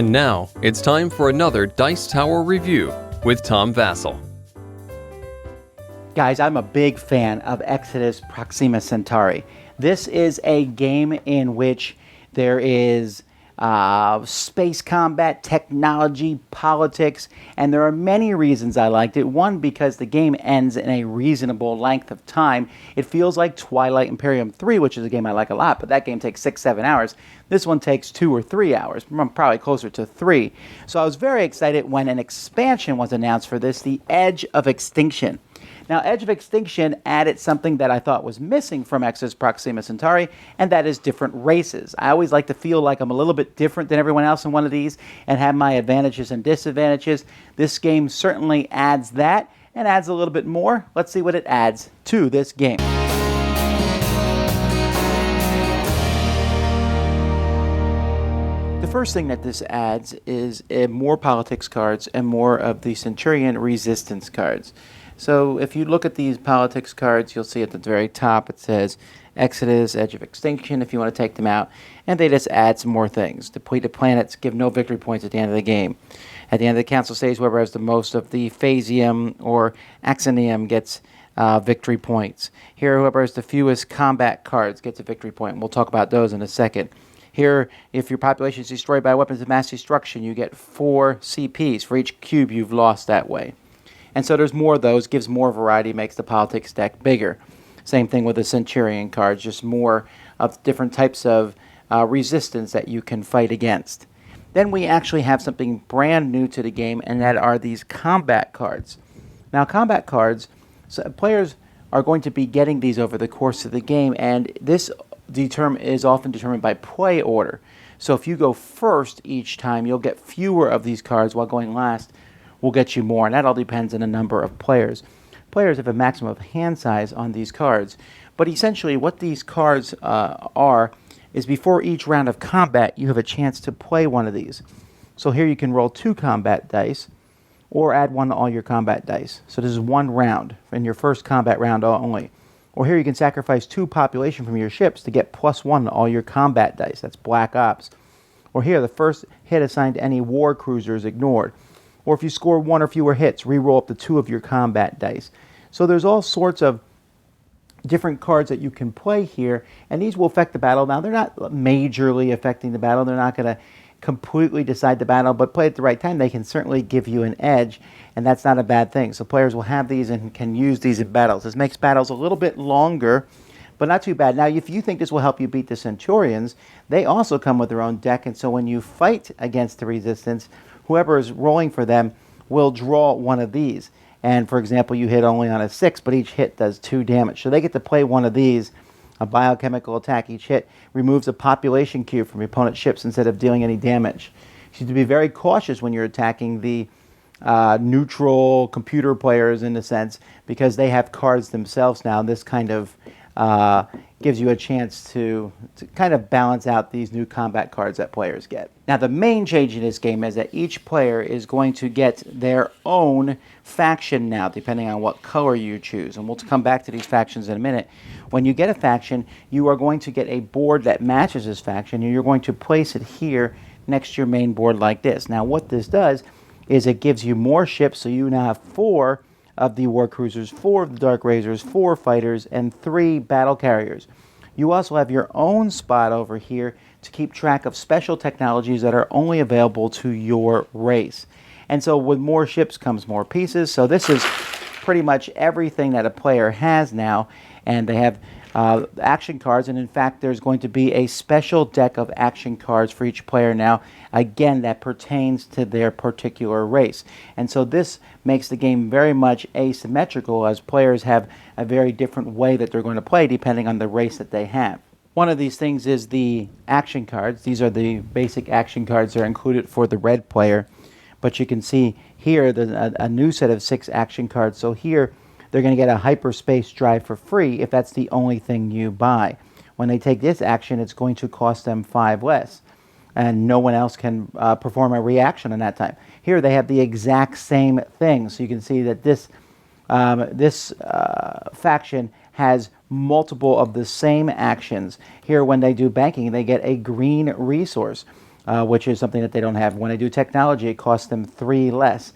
And now, it's time for another Dice Tower review with Tom Vasel. Guys, I'm a big fan of Exodus Proxima Centauri. This is a game in which there is space combat, technology, politics, and there are many reasons I liked it. One, because the game ends in a reasonable length of time. It feels like Twilight Imperium 3, which is a game I like a lot, but that game takes 6-7 hours. This one takes 2 or 3 hours, probably closer to 3. So I was very excited when an expansion was announced for this, the Edge of Extinction. Now, Edge of Extinction added something that I thought was missing from Exodus Proxima Centauri, and that is different races. I always like to feel like I'm a little bit different than everyone else in one of these and have my advantages and disadvantages. This game certainly adds that and adds a little bit more. Let's see what it adds to this game. The first thing that this adds is more politics cards and more of the Centurion resistance cards. So if you look at these politics cards, you'll see at the very top it says Exodus, Edge of Extinction, if you want to take them out. And they just add some more things. Depleted planets give no victory points at the end of the game. At the end of the council stage, whoever has the most of the phasium or axonium gets victory points. Here, whoever has the fewest combat cards gets a victory point. We'll talk about those in a second. Here, if your population is destroyed by weapons of mass destruction, you get 4 CPs for each cube you've lost that way. And so there's more of those, gives more variety, makes the politics deck bigger. Same thing with the Centurion cards, just more of different types of resistance that you can fight against. Then we actually have something brand new to the game, and that are these combat cards. Now, combat cards, so players are going to be getting these over the course of the game, and this is often determined by play order. So if you go first each time, you'll get fewer of these cards, while going last will get you more, and that all depends on the number of players. Players have a maximum of hand size on these cards, but essentially what these cards are is before each round of combat, you have a chance to play one of these. So here you can roll 2 combat dice, or add 1 to all your combat dice. So this is 1 round, in your first combat round only. Or here you can sacrifice 2 population from your ships to get +1 to all your combat dice. That's Black Ops. Or here, the first hit assigned to any war cruiser is ignored. Or if you score 1 or fewer hits, re-roll up to 2 of your combat dice. So there's all sorts of different cards that you can play here, and these will affect the battle. Now, they're not majorly affecting the battle. They're not going to completely decide the battle, but played at the right time, they can certainly give you an edge, and that's not a bad thing. So players will have these and can use these in battles. This makes battles a little bit longer, but not too bad. Now, if you think this will help you beat the Centurions, they also come with their own deck, and so when you fight against the resistance, whoever is rolling for them will draw one of these. And for example, you hit only on a 6, but each hit does 2 damage. So they get to play one of these. A biochemical attack. Each hit removes a population cube from your opponent's ships instead of dealing any damage. You need to be very cautious when you're attacking the neutral computer players, in a sense, because they have cards themselves now. This kind of gives you a chance to kind of balance out these new combat cards that players get. Now, the main change in this game is that each player is going to get their own faction now, depending on what color you choose. And we'll come back to these factions in a minute. When you get a faction, you are going to get a board that matches this faction, and you're going to place it here next to your main board like this. Now, what this does is it gives you more ships, so you now have 4 of the war cruisers, 4 of the dark razors, 4 fighters, and 3 battle carriers. You also have your own spot over here to keep track of special technologies that are only available to your race. And so with more ships comes more pieces. So this is pretty much everything that a player has now, and they have action cards, and in fact there's going to be a special deck of action cards for each player now, again, that pertains to their particular race. And so this makes the game very much asymmetrical, as players have a very different way that they're going to play depending on the race that they have. One of these things is the action cards. These are the basic action cards that are included for the red player, but you can see here there's a new set of 6 action cards. So here they're going to get a hyperspace drive for free if that's the only thing you buy. When they take this action, it's going to cost them 5 less, and no one else can perform a reaction in that time. Here they have the exact same thing, so you can see that this faction has multiple of the same actions. Here, when they do banking, they get a green resource. which is something that they don't have. When they do technology, it costs them 3 less.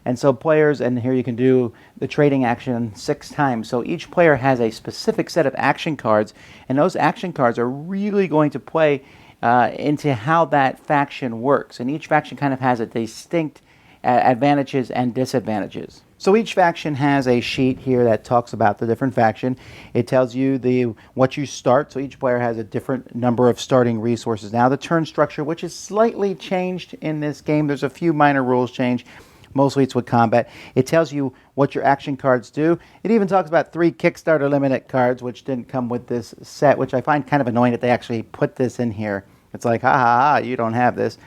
And so players, and here you can do the trading action 6 times. So each player has a specific set of action cards, and those action cards are really going to play into how that faction works. And each faction kind of has a distinct advantages and disadvantages. So each faction has a sheet here that talks about the different faction. It tells you what you start, so each player has a different number of starting resources. Now the turn structure, which is slightly changed in this game, there's a few minor rules change. Mostly it's with combat. It tells you what your action cards do. It even talks about 3 Kickstarter limited cards, which didn't come with this set, which I find kind of annoying that they actually put this in here. It's like, ha ha ha, you don't have this.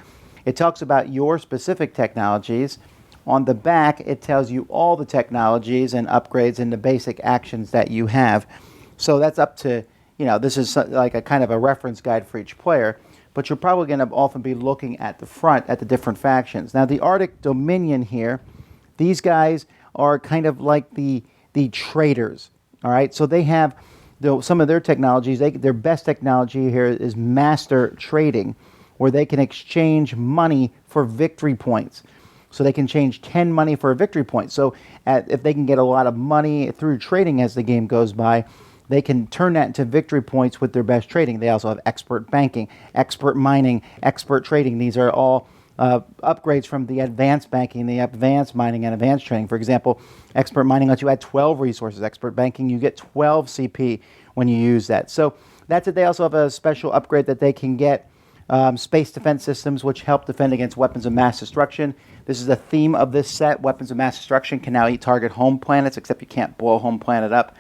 It talks about your specific technologies. On the back, it tells you all the technologies and upgrades and the basic actions that you have. So that's up to, this is like a kind of a reference guide for each player. But you're probably going to often be looking at the front at the different factions. Now, the Arctic Dominion here, these guys are kind of like the traders, all right? So they have some of their technologies. Their best technology here is master trading, where they can exchange money for victory points. So they can change 10 money for a victory point. So if they can get a lot of money through trading as the game goes by, they can turn that into victory points with their best trading. They also have expert banking, expert mining, expert trading. These are all upgrades from the advanced banking, the advanced mining, and advanced trading. For example, expert mining lets you add 12 resources. Expert banking, you get 12 CP when you use that. So that's it. They also have a special upgrade that they can get, space defense systems, which help defend against weapons of mass destruction. This is the theme of this set. Weapons of mass destruction can now target home planets, except you can't blow a home planet up.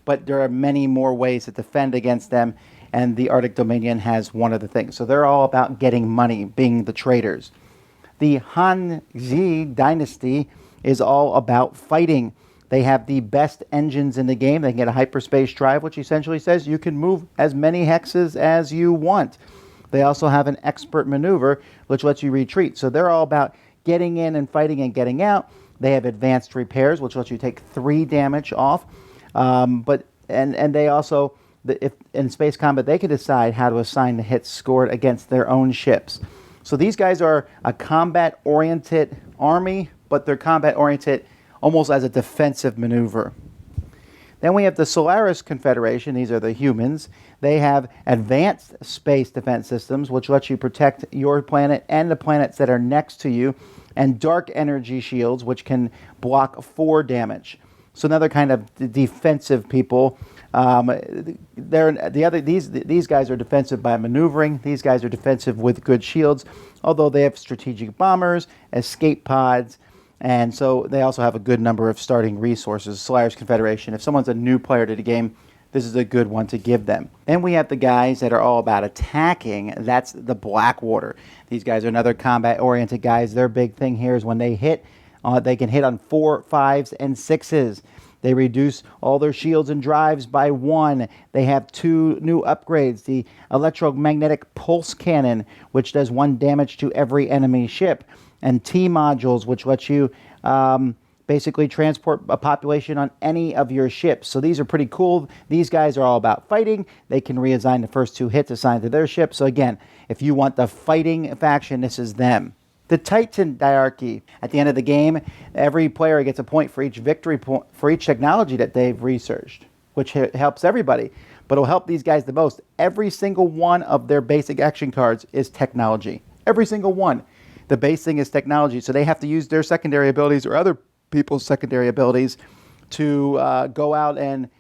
But there are many more ways to defend against them, and the Arctic Dominion has one of the things. So they're all about getting money, being the traders. The Hanzi Dynasty is all about fighting. They have the best engines in the game. They can get a hyperspace drive, which essentially says you can move as many hexes as you want. They also have an expert maneuver, which lets you retreat. So they're all about getting in and fighting and getting out. They have advanced repairs, which lets you take 3 damage off. But they also, if in space combat, they can decide how to assign the hits scored against their own ships. So these guys are a combat-oriented army, but they're combat-oriented almost as a defensive maneuver. Then we have the Solaris Confederation. These are the humans. They have advanced space defense systems, which lets you protect your planet and the planets that are next to you, and dark energy shields, which can block 4 damage. So another kind of defensive people. These guys are defensive by maneuvering. These guys are defensive with good shields, although they have strategic bombers, escape pods, and so they also have a good number of starting resources. Solaris Confederation, if someone's a new player to the game, this is a good one to give them. Then we have the guys that are all about attacking. That's the Blackwater. These guys are another combat-oriented guys. Their big thing here is when they hit, they can hit on 4, 5s, and 6s. They reduce all their shields and drives by 1. They have 2 new upgrades. The electromagnetic pulse cannon, which does 1 damage to every enemy ship. And T-modules, which lets you basically transport a population on any of your ships. So these are pretty cool. These guys are all about fighting. They can reassign the first 2 hits assigned to their ship. So again, if you want the fighting faction, this is them. The Titan Diarchy. At the end of the game, every player gets a point for each victory point for each technology that they've researched, which helps everybody. But it'll help these guys the most. Every single one of their basic action cards is technology. Every single one. The base thing is technology, so they have to use their secondary abilities or other people's secondary abilities to go out and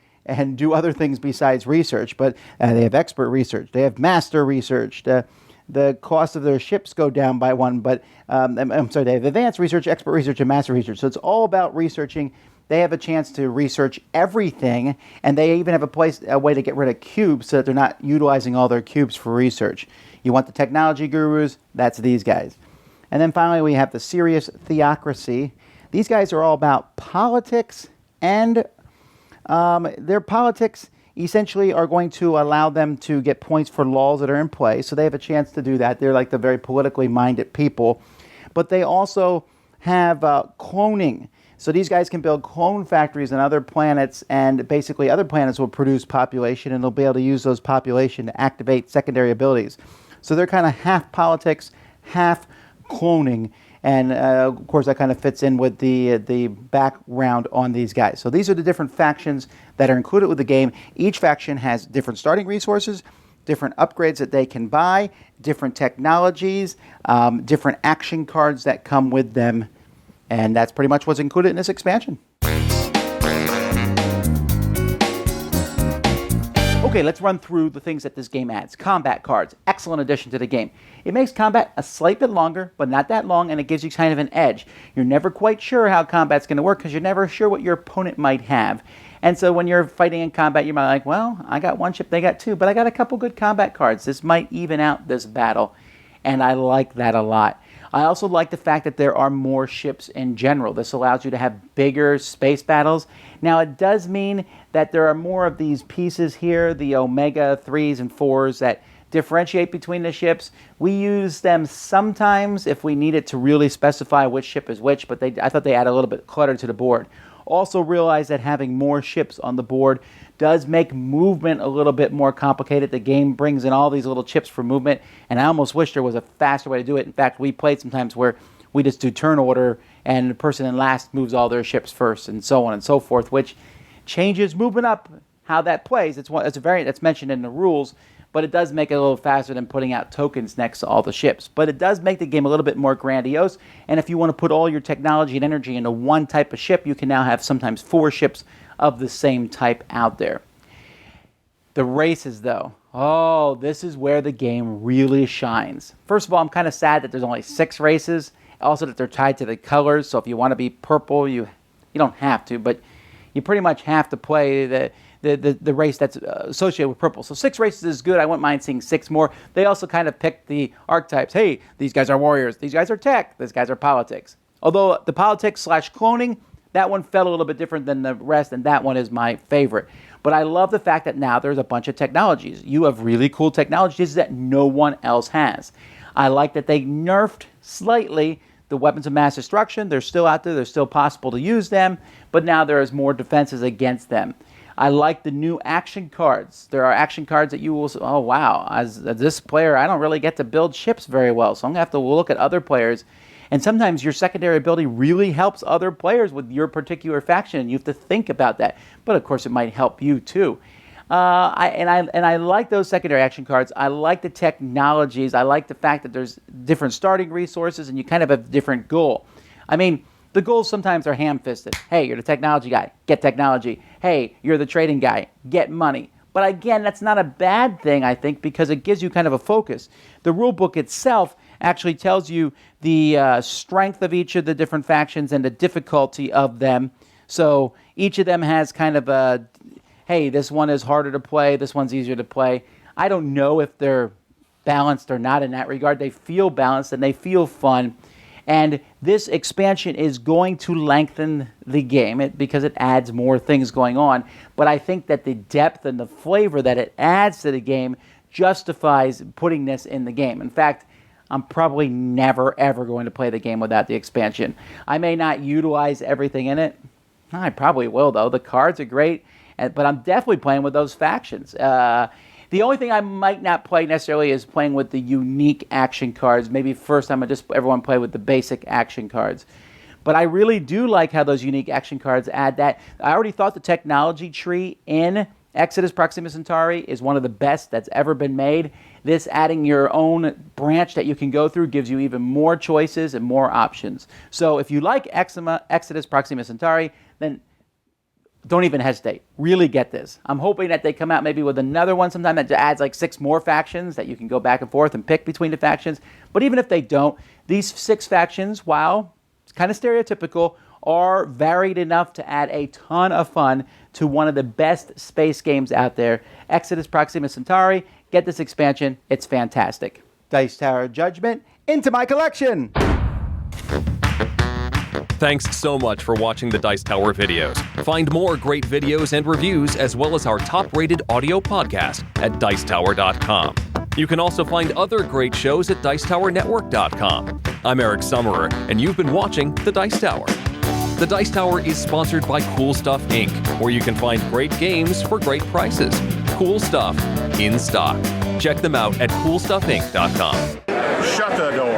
do other things besides research. But they have expert research. They have master research. The cost of their ships go down by 1, but I'm sorry, they have advanced research, expert research, and master research. So it's all about researching. They have a chance to research everything, and they even have a way to get rid of cubes so that they're not utilizing all their cubes for research. You want the technology gurus? That's these guys. And then finally, we have the Serious Theocracy. These guys are all about politics, and their politics essentially are going to allow them to get points for laws that are in play. So they have a chance to do that. They're like the very politically minded people. But they also have cloning. So these guys can build clone factories on other planets, and basically other planets will produce population, and they'll be able to use those population to activate secondary abilities. So they're kind of half politics, half cloning. And of course, that kind of fits in with the background on these guys. So these are the different factions that are included with the game. Each faction has different starting resources, different upgrades that they can buy, different technologies, different action cards that come with them. And that's pretty much what's included in this expansion. Okay, let's run through the things that this game adds. Combat cards, excellent addition to the game. It makes combat a slight bit longer, but not that long, and it gives you kind of an edge. You're never quite sure how combat's going to work because you're never sure what your opponent might have. And so when you're fighting in combat, you might be like, well, I got one ship, they got two, but I got a couple good combat cards. This might even out this battle, and I like that a lot. I also like the fact that there are more ships in general. This allows you to have bigger space battles. Now, it does mean that there are more of these pieces here, the Omega 3s and 4s that differentiate between the ships. We use them sometimes if we need it to really specify which ship is which, but I thought they add a little bit of clutter to the board. Also realize that having more ships on the board does make movement a little bit more complicated. The game brings in all these little chips for movement, and I almost wish there was a faster way to do it. In fact, we played sometimes where we just do turn order, and the person in last moves all their ships first, and so on and so forth, which changes movement up how that plays. It's a variant that's mentioned in the rules, but it does make it a little faster than putting out tokens next to all the ships. But it does make the game a little bit more grandiose, and if you want to put all your technology and energy into one type of ship, you can now have sometimes 4 ships of the same type out there. The races, though. Oh, this is where the game really shines. First of all, I'm kind of sad that there's only 6 races. Also that they're tied to the colors, so if you want to be purple, you don't have to, but you pretty much have to play the race that's associated with purple. So 6 races is good. I wouldn't mind seeing 6 more. They also kind of picked the archetypes. Hey, these guys are warriors. These guys are tech. These guys are politics. Although the politics/cloning, that one felt a little bit different than the rest, and that one is my favorite. But I love the fact that now there's a bunch of technologies. You have really cool technologies that no one else has. I like that they nerfed slightly the weapons of mass destruction. They're still out there. They're still possible to use them, but now there is more defenses against them. I like the new action cards. There are action cards that you will say, oh wow, as this player, I don't really get to build ships very well, so I'm going to have to look at other players. And sometimes your secondary ability really helps other players with your particular faction, and you have to think about that. But of course, it might help you too. I like those secondary action cards. I like the technologies. I like the fact that there's different starting resources, and you kind of have a different goal. I mean, the goals sometimes are ham-fisted. Hey, you're the technology guy, get technology. Hey, you're the trading guy, get money. But again, that's not a bad thing, I think, because it gives you kind of a focus. The rule book itself actually tells you the strength of each of the different factions and the difficulty of them. So each of them has kind of a, hey, this one is harder to play, this one's easier to play. I don't know if they're balanced or not in that regard. They feel balanced and they feel fun. And this expansion is going to lengthen the game because it adds more things going on. But I think that the depth and the flavor that it adds to the game justifies putting this in the game. In fact, I'm probably never, ever going to play the game without the expansion. I may not utilize everything in it. I probably will, though. The cards are great, but I'm definitely playing with those factions. The only thing I might not play necessarily is playing with the unique action cards. Maybe first time everyone play with the basic action cards. But I really do like how those unique action cards add that. I already thought the technology tree in Exodus Proxima Centauri is one of the best that's ever been made. This adding your own branch that you can go through gives you even more choices and more options. So if you like Exodus Proxima Centauri, then don't even hesitate. Really get this. I'm hoping that they come out maybe with another one sometime that adds like 6 more factions that you can go back and forth and pick between the factions. But even if they don't, these 6 factions, while it's kind of stereotypical, are varied enough to add a ton of fun to one of the best space games out there. Exodus Proxima Centauri. Get this expansion. It's fantastic. Dice Tower Judgment into my collection. Thanks so much for watching the Dice Tower videos. Find more great videos and reviews, as well as our top-rated audio podcast at Dicetower.com. You can also find other great shows at DicetowerNetwork.com. I'm Eric Summerer, and you've been watching The Dice Tower. The Dice Tower is sponsored by Cool Stuff Inc., where you can find great games for great prices. Cool stuff in stock. Check them out at CoolStuffInc.com. Shut the door.